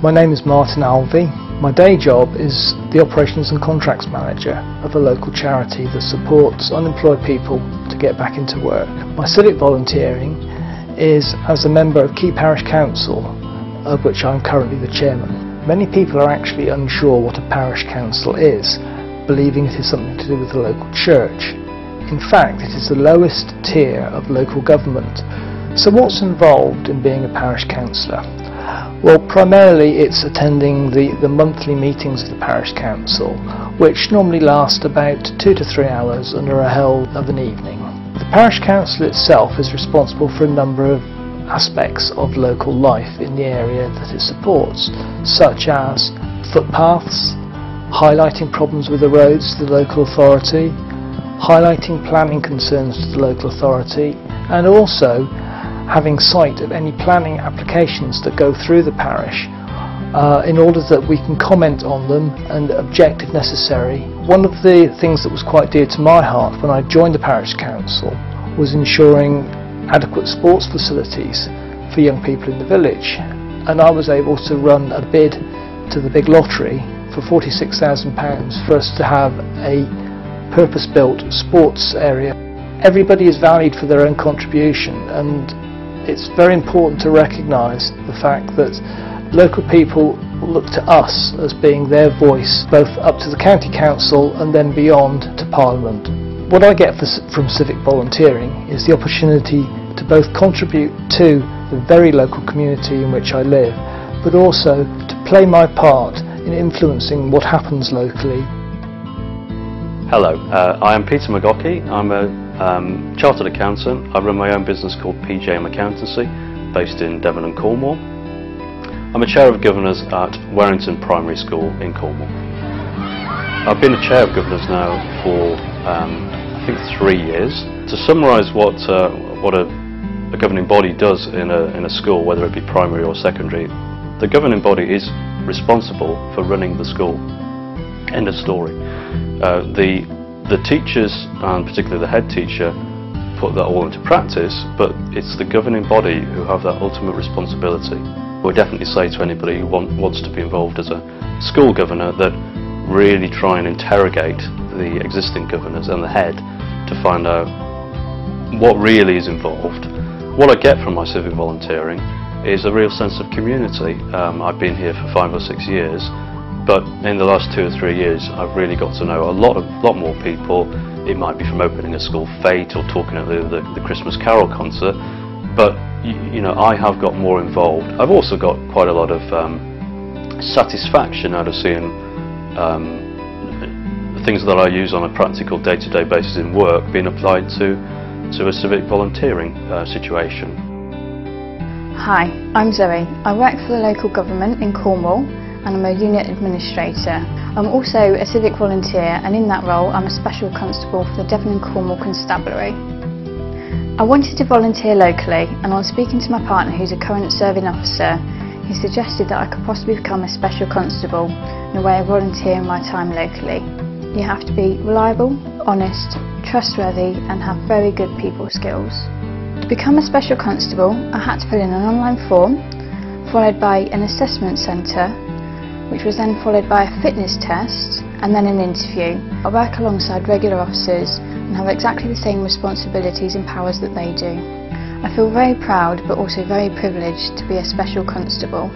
My name is Martin Alvey. My day job is the Operations and Contracts Manager of a local charity that supports unemployed people to get back into work. My civic volunteering is as a member of Key Parish Council, of which I'm currently the chairman. Many people are actually unsure what a parish council is, believing it is something to do with the local church. In fact, it is the lowest tier of local government. So what's involved in being a parish councillor? Well, primarily it's attending the monthly meetings of the parish council, which normally last about 2 to 3 hours and are held of an evening. The parish council itself is responsible for a number of aspects of local life in the area that it supports, such as footpaths, highlighting problems with the roads to the local authority, highlighting planning concerns to the local authority, and also having sight of any planning applications that go through the parish in order that we can comment on them and object if necessary. One of the things that was quite dear to my heart when I joined the parish council was ensuring adequate sports facilities for young people in the village, and I was able to run a bid to the big lottery for £46,000 for us to have a purpose-built sports area. Everybody is valued for their own contribution, and it's very important to recognise the fact that local people look to us as being their voice, both up to the county council and then beyond to Parliament. What I get from civic volunteering is the opportunity to both contribute to the very local community in which I live, but also to play my part in influencing what happens locally. Hello, I am Peter McGockey. I'm a chartered accountant. I run my own business called PJM Accountancy, based in Devon and Cornwall. I'm a chair of governors at Warrington Primary School in Cornwall. I've been a chair of governors now for I think 3 years. To summarise what a governing body does in a school, whether it be primary or secondary, the governing body is responsible for running the school. End of story. The teachers, and particularly the head teacher, put that all into practice, but it's the governing body who have that ultimate responsibility. I would definitely say to anybody who wants to be involved as a school governor that really try and interrogate the existing governors and the head to find out what really is involved. What I get from my civic volunteering is a real sense of community. I've been here for 5 or 6 years, but in the last 2 or 3 years I've really got to know a lot more people. It might be from opening a school fete or talking at the Christmas Carol concert, but you know, I have got more involved. I've also got quite a lot of satisfaction out of seeing things that I use on a practical day-to-day basis in work being applied to a civic volunteering situation. Hi, I'm Zoe. I work for the local government in Cornwall and I'm a unit administrator. I'm also a civic volunteer, and in that role I'm a special constable for the Devon and Cornwall Constabulary. I wanted to volunteer locally, and on speaking to my partner, who's a current serving officer, he suggested that I could possibly become a special constable in a way of volunteering my time locally. You have to be reliable, honest, trustworthy and have very good people skills. To become a special constable, I had to fill in an online form, followed by an assessment centre, which was then followed by a fitness test and then an interview. I work alongside regular officers and have exactly the same responsibilities and powers that they do. I feel very proud but also very privileged to be a special constable.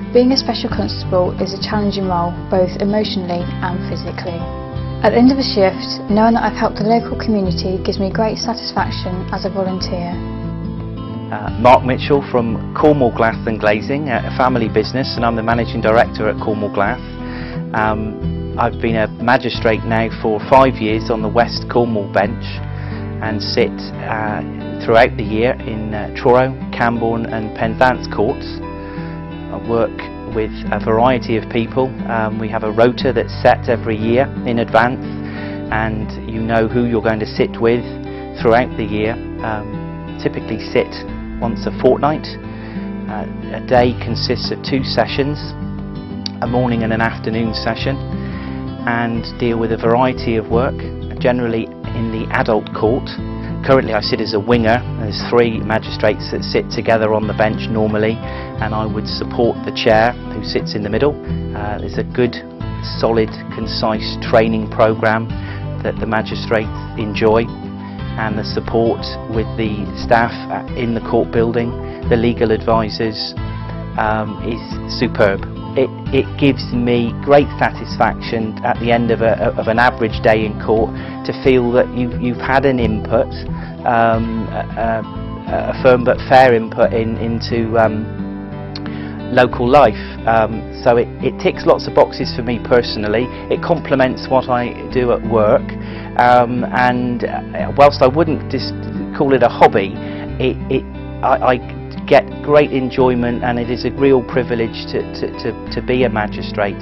Being a special constable is a challenging role both emotionally and physically. At the end of a shift, knowing that I've helped the local community gives me great satisfaction as a volunteer. Mark Mitchell from Cornwall Glass and Glazing, a family business, and I'm the Managing Director at Cornwall Glass. I've been a magistrate now for 5 years on the West Cornwall bench and sit throughout the year in Truro, Camborne and Penzance courts. I work with a variety of people. We have a rota that's set every year in advance, and you know who you're going to sit with throughout the year. Typically sit once a fortnight. A day consists of 2 sessions, a morning and an afternoon session, and deal with a variety of work, generally in the adult court, Currently I sit as a winger. There's 3 magistrates that sit together on the bench normally, and I would support the chair who sits in the middle. There's a good, solid, concise training programme that the magistrates enjoy, and the support with the staff in the court building, the legal advisors, is superb. It gives me great satisfaction at the end of an average day in court to feel that you've had an input, a firm but fair input into local life. So it ticks lots of boxes for me personally. It complements what I do at work, and whilst I wouldn't just call it a hobby, I get great enjoyment, and it is a real privilege to be a magistrate.